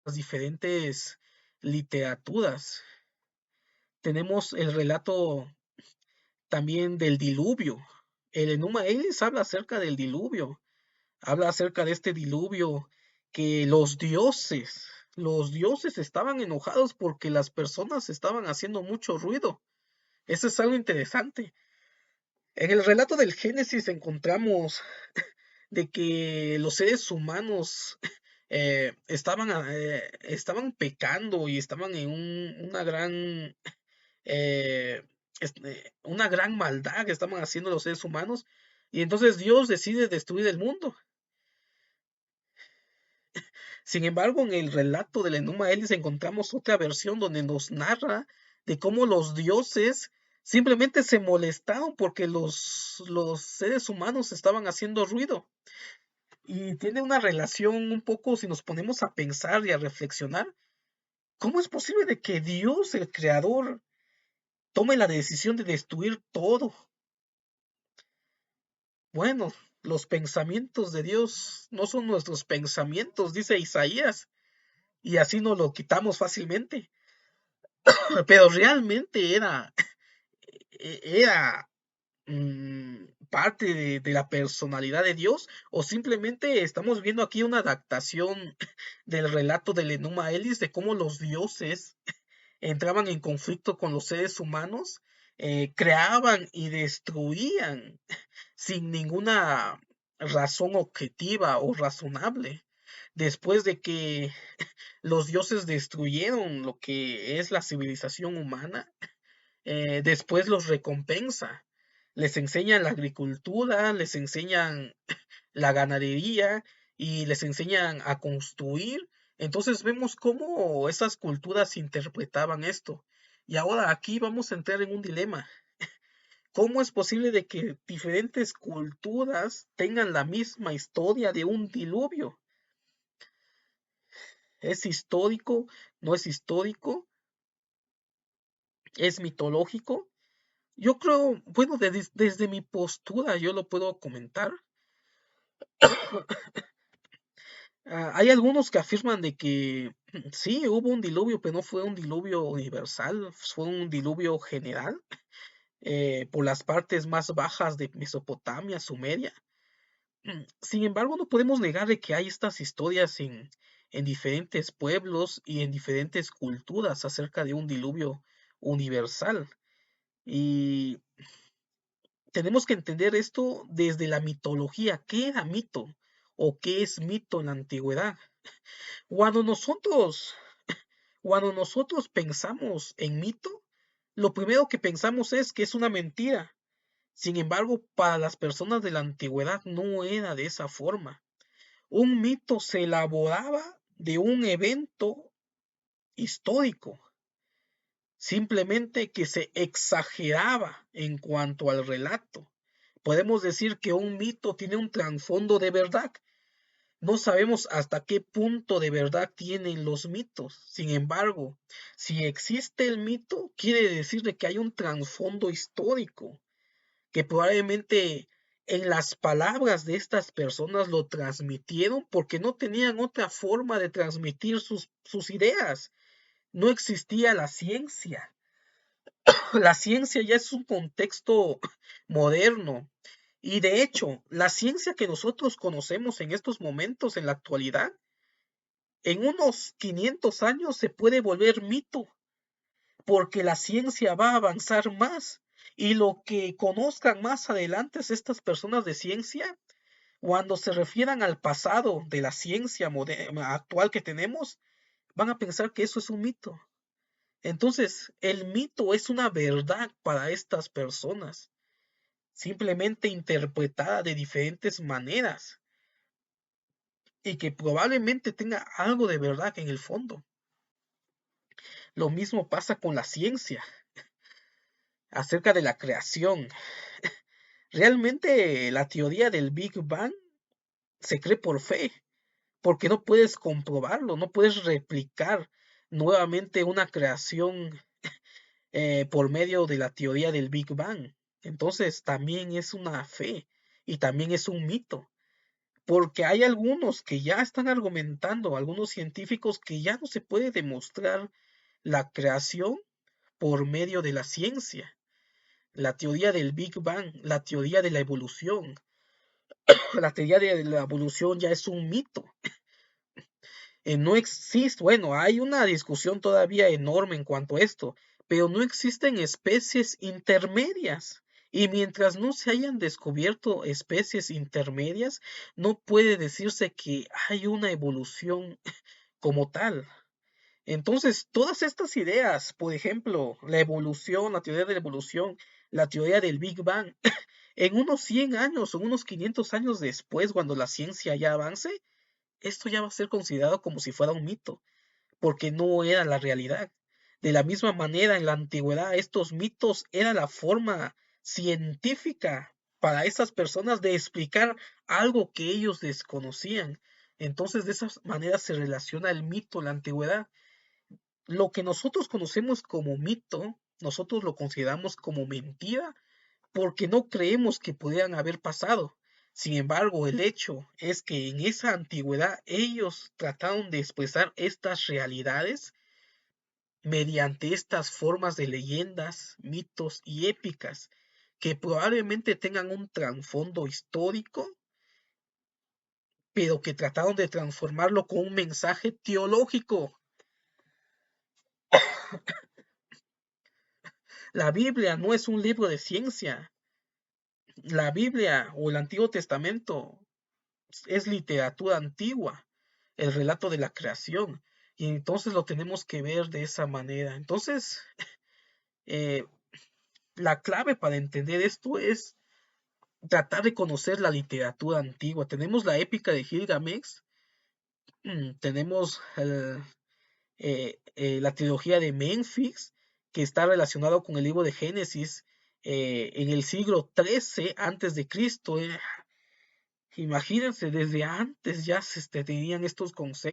diferentes literaturas. Tenemos el relato también del diluvio. El Enuma Elish habla acerca del diluvio, habla acerca de este diluvio que los dioses estaban enojados porque las personas estaban haciendo mucho ruido. Eso es algo interesante. En el relato del Génesis encontramos de que los seres humanos estaban pecando y estaban en eh, una gran maldad que estaban haciendo los seres humanos. Y entonces Dios decide destruir el mundo. Sin embargo, en el relato del Enuma Elish encontramos otra versión donde nos narra de cómo los dioses simplemente se molestaron porque los seres humanos estaban haciendo ruido. Y tiene una relación un poco, si nos ponemos a pensar y a reflexionar, ¿cómo es posible de que Dios, el creador, tome la decisión de destruir todo? Bueno, los pensamientos de Dios no son nuestros pensamientos, dice Isaías, y así nos lo quitamos fácilmente. Pero realmente era parte de la personalidad de Dios, o simplemente estamos viendo aquí una adaptación del relato del Enuma Elish de cómo los dioses entraban en conflicto con los seres humanos, creaban y destruían sin ninguna razón objetiva o razonable. Después de que los dioses destruyeron lo que es la civilización humana, después los recompensa. Les enseñan la agricultura, les enseñan la ganadería y les enseñan a construir. Entonces vemos cómo esas culturas interpretaban esto. Y ahora aquí vamos a entrar en un dilema. ¿Cómo es posible de que diferentes culturas tengan la misma historia de un diluvio? ¿Es histórico? ¿No es histórico? ¿Es mitológico? Yo creo, bueno, desde mi postura yo lo puedo comentar. Hay algunos que afirman de que sí, hubo un diluvio, pero no fue un diluvio universal, fue un diluvio general por las partes más bajas de Mesopotamia, Sumeria. Sin embargo, no podemos negar de que hay estas historias en diferentes pueblos y en diferentes culturas acerca de un diluvio universal. Y tenemos que entender esto desde la mitología. ¿Qué era mito? ¿O qué es mito en la antigüedad? Cuando nosotros, cuando nosotros pensamos en mito, lo primero que pensamos es que es una mentira. Sin embargo, para las personas de la antigüedad no era de esa forma. Un mito se elaboraba de un evento histórico, simplemente que se exageraba en cuanto al relato. Podemos decir que un mito tiene un trasfondo de verdad. No sabemos hasta qué punto de verdad tienen los mitos. Sin embargo, si existe el mito, quiere decir de que hay un trasfondo histórico, que probablemente en las palabras de estas personas lo transmitieron porque no tenían otra forma de transmitir sus ideas. No existía la ciencia. La ciencia ya es un contexto moderno. Y de hecho, la ciencia que nosotros conocemos en estos momentos, en la actualidad, en unos 500 años se puede volver mito, porque la ciencia va a avanzar más. Y lo que conozcan más adelante estas personas de ciencia, cuando se refieran al pasado de la ciencia actual que tenemos, van a pensar que eso es un mito. Entonces, el mito es una verdad para estas personas, simplemente interpretada de diferentes maneras y que probablemente tenga algo de verdad en el fondo. Lo mismo pasa con la ciencia acerca de la creación. Realmente la teoría del Big Bang se cree por fe, porque no puedes comprobarlo, no puedes replicar nuevamente una creación por medio de la teoría del Big Bang. Entonces también es una fe y también es un mito, porque hay algunos que ya están argumentando, algunos científicos que ya no se puede demostrar la creación por medio de la ciencia. La teoría del Big Bang, la teoría de la evolución. La teoría de la evolución ya es un mito. No existe, bueno, hay una discusión todavía enorme en cuanto a esto, pero no existen especies intermedias. Y mientras no se hayan descubierto especies intermedias, no puede decirse que hay una evolución como tal. Entonces, todas estas ideas, por ejemplo, la evolución, la teoría de la evolución, la teoría del Big Bang, en unos 100 años o unos 500 años después, cuando la ciencia ya avance, esto ya va a ser considerado como si fuera un mito, porque no era la realidad. De la misma manera, en la antigüedad, estos mitos eran la forma científica para esas personas de explicar algo que ellos desconocían. Entonces, de esa manera se relaciona el mito en la antigüedad. Lo que nosotros conocemos como mito, nosotros lo consideramos como mentira porque no creemos que pudieran haber pasado. Sin embargo, el hecho es que en esa antigüedad ellos trataron de expresar estas realidades mediante estas formas de leyendas, mitos y épicas que probablemente tengan un trasfondo histórico, pero que trataron de transformarlo con un mensaje teológico. La Biblia no es un libro de ciencia. La Biblia o el Antiguo Testamento es literatura antigua, el relato de la creación, y entonces lo tenemos que ver de esa manera. Entonces, eh, la clave para entender esto es tratar de conocer la literatura antigua. Tenemos la épica de Gilgamesh, tenemos la trilogía de Memphis, que está relacionado con el libro de Génesis en el siglo XIII antes de Cristo. Imagínense, desde antes ya se tenían estos conceptos.